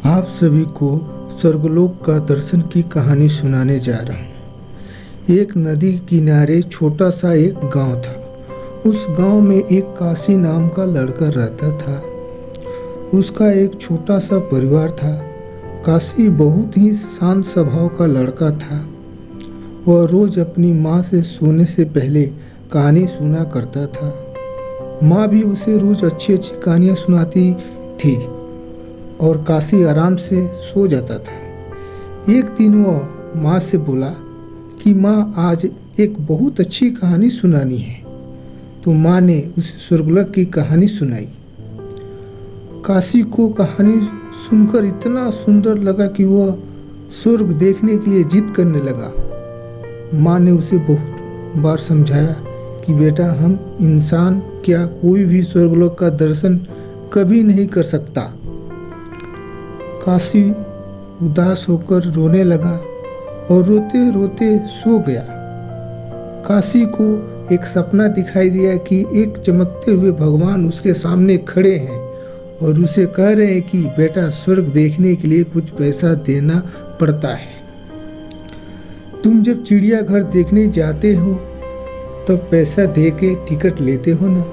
आप सभी को स्वर्गलोक का दर्शन की कहानी सुनाने जा रहा हूँ। एक नदी किनारे छोटा सा एक गांव था। उस गांव में एक काशी नाम का लड़का रहता था। उसका एक छोटा सा परिवार था। काशी बहुत ही शांत स्वभाव का लड़का था। वह रोज अपनी माँ से सोने से पहले कहानी सुना करता था। माँ भी उसे रोज अच्छी अच्छी कहानियाँ सुनाती थी और काशी आराम से सो जाता था। एक दिन वह माँ से बोला कि माँ, आज एक बहुत अच्छी कहानी सुनानी है। तो माँ ने उसे स्वर्गलोक की कहानी सुनाई। काशी को कहानी सुनकर इतना सुंदर लगा कि वह स्वर्ग देखने के लिए जिद करने लगा। माँ ने उसे बहुत बार समझाया कि बेटा, हम इंसान क्या कोई भी स्वर्गलोक का दर्शन कभी नहीं कर सकता। काशी उदास होकर रोने लगा और रोते रोते सो गया। काशी को एक सपना दिखाई दिया कि एक चमकते हुए भगवान उसके सामने खड़े हैं और उसे कह रहे हैं कि बेटा, स्वर्ग देखने के लिए कुछ पैसा देना पड़ता है। तुम जब चिड़ियाघर देखने जाते हो तब पैसा दे के टिकट लेते हो ना,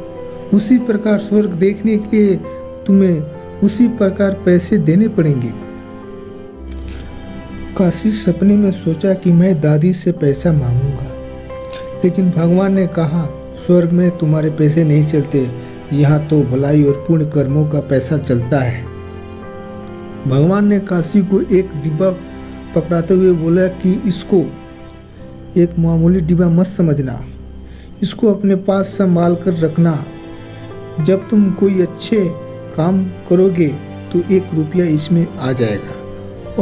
उसी प्रकार स्वर्ग देखने के लिए तुम्हें उसी प्रकार पैसे देने पड़ेंगे। काशी सपने में सोचा कि मैं दादी से पैसा मांगूंगा, लेकिन भगवान ने कहा स्वर्ग में तुम्हारे पैसे नहीं चलते, यहाँ तो भलाई और पुण्य कर्मों का पैसा चलता है। भगवान ने काशी को एक डिब्बा पकड़ाते हुए बोला कि इसको एक मामूली डिब्बा मत समझना, इसको अपने पास संभाल कर रखना। जब तुम कोई अच्छे काम करोगे तो 1 रुपया इसमें आ जाएगा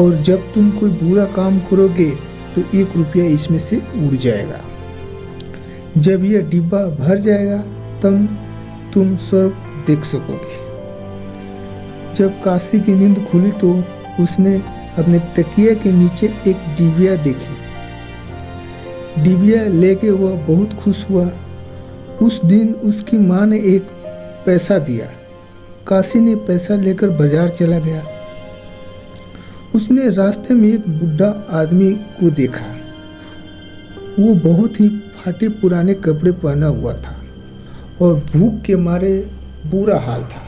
और जब तुम कोई बुरा काम करोगे तो 1 रुपया इसमें से उड़ जाएगा। जब यह डिब्बा भर जाएगा तब तुम स्वर्ग देख सकोगे। जब काशी की नींद खुली तो उसने अपने तकिया के नीचे एक डिबिया देखी। डिबिया लेके वह बहुत खुश हुआ। उस दिन उसकी माँ ने एक पैसा दिया। काशी ने पैसा लेकर बाजार चला गया। उसने रास्ते में एक बुढ़ा आदमी को देखा। वो बहुत ही फाटे पुराने कपड़े पहना हुआ था और भूख के मारे बुरा हाल था।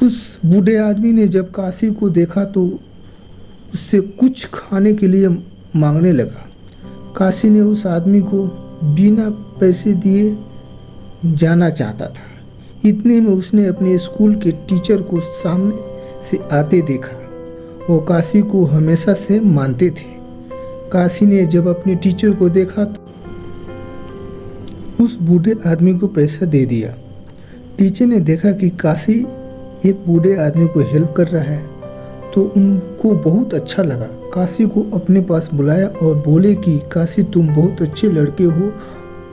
उस बूढ़े आदमी ने जब काशी को देखा तो उससे कुछ खाने के लिए मांगने लगा। काशी ने उस आदमी को बिना पैसे दिए जाना चाहता था। इतने में उसने अपने स्कूल के टीचर को सामने से आते देखा। वो काशी को हमेशा से मानते थे। काशी ने जब अपने टीचर को देखा तो उस बूढ़े आदमी को पैसा दे दिया। टीचर ने देखा कि काशी एक बूढ़े आदमी को हेल्प कर रहा है तो उनको बहुत अच्छा लगा। काशी को अपने पास बुलाया और बोले कि काशी, तुम बहुत अच्छे लड़के हो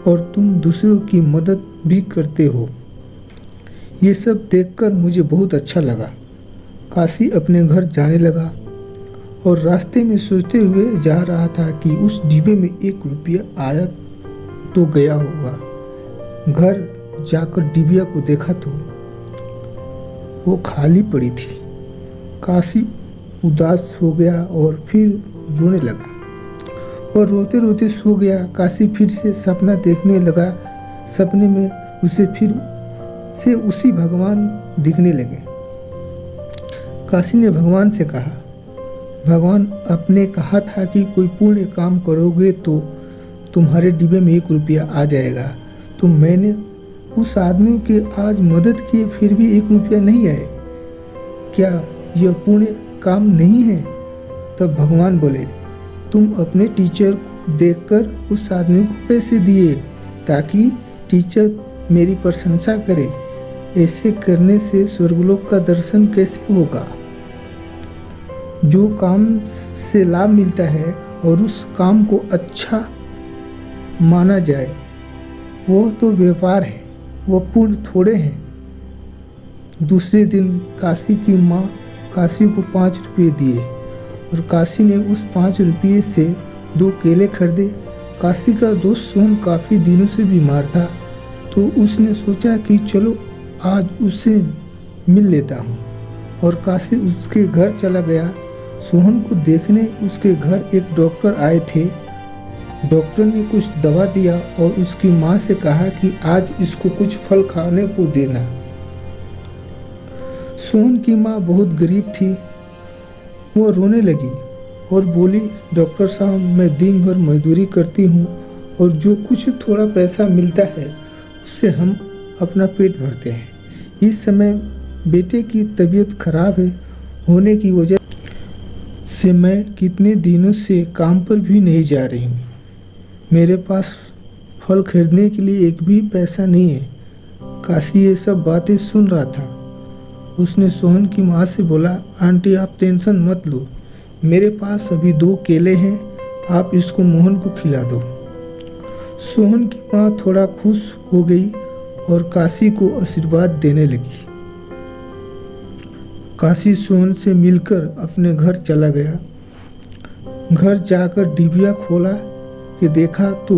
और तुम दूसरों की मदद भी करते हो। ये सब देखकर मुझे बहुत अच्छा लगा। काशी अपने घर जाने लगा और रास्ते में सोचते हुए जा रहा था कि उस डिब्बे में 1 रुपया आया तो गया होगा। घर जाकर डिबिया को देखा तो वो खाली पड़ी थी। काशी उदास हो गया और फिर रोने लगा और रोते रोते सो गया। काशी फिर से सपना देखने लगा। सपने में उसे फिर से उसी भगवान दिखने लगे। काशी ने भगवान से कहा, भगवान, आपने कहा था कि कोई पुण्य काम करोगे तो तुम्हारे डिब्बे में 1 रुपया आ जाएगा। तो मैंने उस आदमी की आज मदद की, फिर भी 1 रुपया नहीं आए। क्या यह पुण्य काम नहीं है? तब भगवान बोले, तुम अपने टीचर को देखकर उस आदमी को पैसे दिए ताकि टीचर मेरी प्रशंसा करे। ऐसे करने से स्वर्गलोक का दर्शन कैसे होगा? जो काम से लाभ मिलता है और उस काम को अच्छा माना जाए वो तो व्यापार है, वो पुण्य थोड़े हैं। दूसरे दिन काशी की माँ काशी को 5 रुपये दिए और काशी ने उस 5 रुपये से 2 केले खरीदे। काशी का दोस्त सोहन काफ़ी दिनों से बीमार था तो उसने सोचा कि चलो आज उससे मिल लेता हूँ और काशी उसके घर चला गया। सोहन को देखने उसके घर एक डॉक्टर आए थे। डॉक्टर ने कुछ दवा दिया और उसकी माँ से कहा कि आज इसको कुछ फल खाने को देना। सोहन की माँ बहुत गरीब थी। वो रोने लगी और बोली, डॉक्टर साहब, मैं दिन भर मजदूरी करती हूँ और जो कुछ थोड़ा पैसा मिलता है उससे हम अपना पेट भरते हैं। इस समय बेटे की तबीयत खराब होने की वजह से मैं कितने दिनों से काम पर भी नहीं जा रही हूँ। मेरे पास फल खरीदने के लिए एक भी पैसा नहीं है। काशी ये सब बातें सुन रहा था। उसने सोहन की माँ से बोला, आंटी आप टेंशन मत लो, मेरे पास अभी 2 केले हैं, आप इसको मोहन को खिला दो। सोहन की माँ थोड़ा खुश हो गई और काशी को आशीर्वाद देने लगी। काशी सोहन से मिलकर अपने घर चला गया। घर जाकर डिबिया खोला कि देखा तो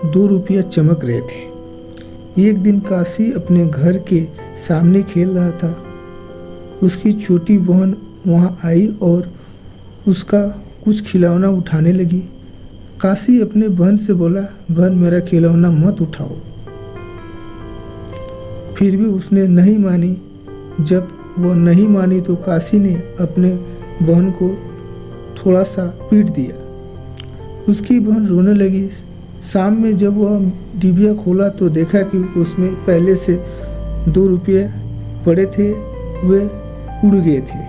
2 रुपया चमक रहे थे। एक दिन काशी अपने घर के सामने खेल रहा था। उसकी छोटी बहन वहां आई और उसका कुछ खिलौना उठाने लगी। काशी अपने बहन से बोला, बहन मेरा खिलौना मत उठाओ। फिर भी उसने नहीं मानी। जब वो नहीं मानी तो काशी ने अपने बहन को थोड़ा सा पीट दिया। उसकी बहन रोने लगी। शाम में जब वह डिबिया खोला तो देखा कि उसमें पहले से 2 रुपये पड़े थे, वे उड़ गए थे।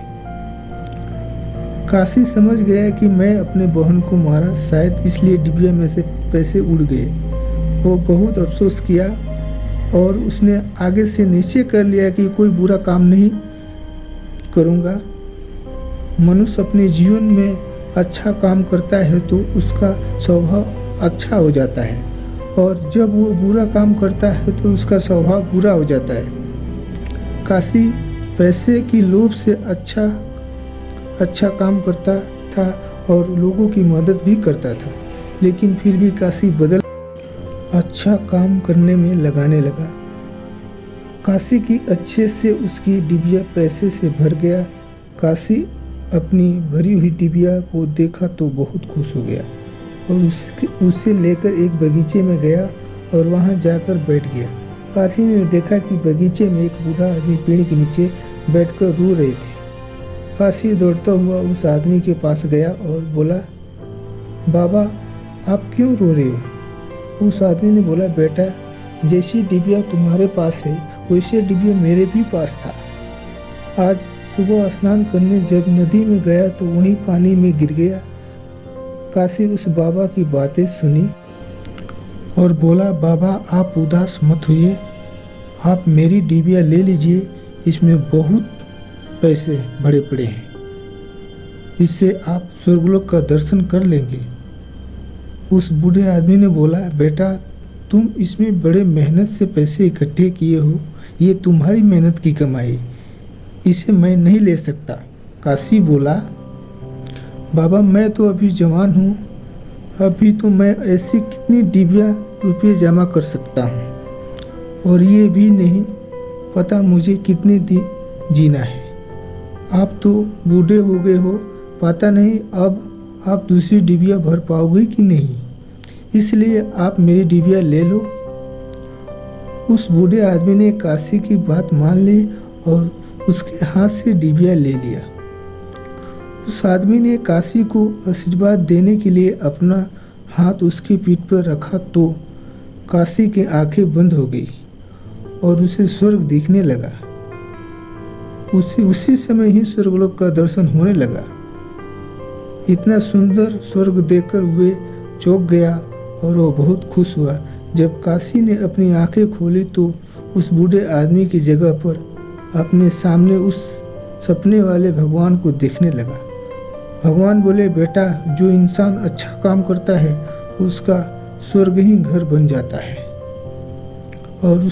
काशी समझ गया कि मैं अपने बहन को मारा, शायद इसलिए डिबिया में से पैसे उड़ गए। वो बहुत अफसोस किया और उसने आगे से निश्चय कर लिया कि कोई बुरा काम नहीं करूँगा। मनुष्य अपने जीवन में अच्छा काम करता है तो उसका स्वभाव अच्छा हो जाता है, और जब वो बुरा काम करता है तो उसका स्वभाव बुरा हो जाता है। काशी पैसे की लोभ से अच्छा काम करता था और लोगों की मदद भी करता था, लेकिन फिर भी काशी अच्छा काम करने में लगाने लगा। काशी की अच्छे से उसकी डिबिया पैसे से भर गया। काशी अपनी भरी हुई डिबिया को देखा तो बहुत खुश हो गया और उसे लेकर एक बगीचे में गया और वहां जाकर बैठ गया। काशी ने देखा कि बगीचे में एक बूढ़ा आदमी पेड़ के नीचे बैठकर रो रहे थे। काशी दौड़ता हुआ उस आदमी के पास गया और बोला, बाबा आप क्यों रो रहे हो? उस आदमी ने बोला, बेटा जैसी डिबिया तुम्हारे पास है वैसे डिबिया मेरे भी पास था। आज सुबह स्नान करने जब नदी में गया तो वहीं पानी में गिर गया। काशी उस बाबा की बातें सुनी और बोला, बाबा आप उदास मत होइए, आप मेरी डिबिया ले लीजिए, इसमें बहुत पैसे भरे पड़े हैं, इससे आप स्वर्गलोक का दर्शन कर लेंगे। उस बूढ़े आदमी ने बोला, बेटा तुम इसमें बड़े मेहनत से पैसे इकट्ठे किए हो, ये तुम्हारी मेहनत की कमाई, इसे मैं नहीं ले सकता। काशी बोला, बाबा मैं तो अभी जवान हूँ, अभी तो मैं ऐसी कितनी डिबिया रुपये जमा कर सकता हूँ, और ये भी नहीं पता मुझे कितने दिन जीना है। आप तो बूढ़े हो गए हो, पता नहीं अब आप दूसरी डिबिया भर पाओगे कि नहीं, इसलिए आप मेरी डिबिया ले लो। उस बूढ़े आदमी ने काशी की बात मान ली और उसके हाथ से डिबिया ले लिया। उस आदमी ने काशी को आशीर्वाद देने के लिए अपना हाथ उसकी पीठ पर रखा तो काशी की आंखें बंद हो गई और उसे स्वर्ग दिखने लगा। उसी समय ही स्वर्गलोक का दर्शन होने लगा। इतना सुंदर स्वर्ग देखकर वे चौंक गया और वो बहुत खुश हुआ। जब काशी ने अपनी आंखें खोली तो उस बूढ़े आदमी की जगह पर अपने सामने उस सपने वाले भगवान को देखने लगा। भगवान बोले, बेटा जो इंसान अच्छा काम करता है उसका स्वर्ग ही घर बन जाता है, और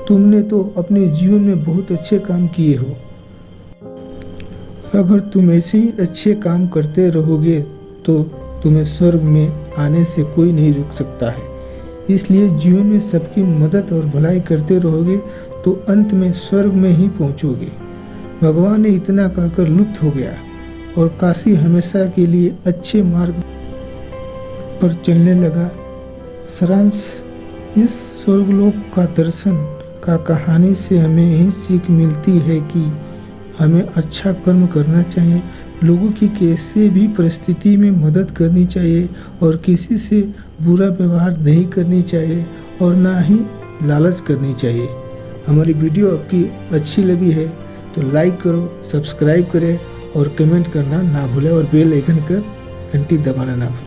तुमने तो अपने जीवन में बहुत अच्छे काम किए हो। अगर तुम ऐसे ही अच्छे काम करते रहोगे तो तुम्हें स्वर्ग में आने से कोई नहीं रोक सकता है। इसलिए जीवन में सबकी मदद और भलाई करते रहोगे तो अंत में स्वर्ग में ही पहुंचोगे। भगवान ने इतना कहकर लुप्त हो गया और काशी हमेशा के लिए अच्छे मार्ग पर चलने लगा। सारांश, इस स्वर्गलोक का दर्शन का कहानी से हमें यही सीख मिलती है कि हमें अच्छा कर्म करना चाहिए, लोगों की कैसे भी परिस्थिति में मदद करनी चाहिए और किसी से बुरा व्यवहार नहीं करनी चाहिए और ना ही लालच करनी चाहिए। हमारी वीडियो आपकी अच्छी लगी है तो लाइक करो, सब्सक्राइब करें और कमेंट करना ना भूलें और बेल आइकन का घंटी दबाना ना भूलें।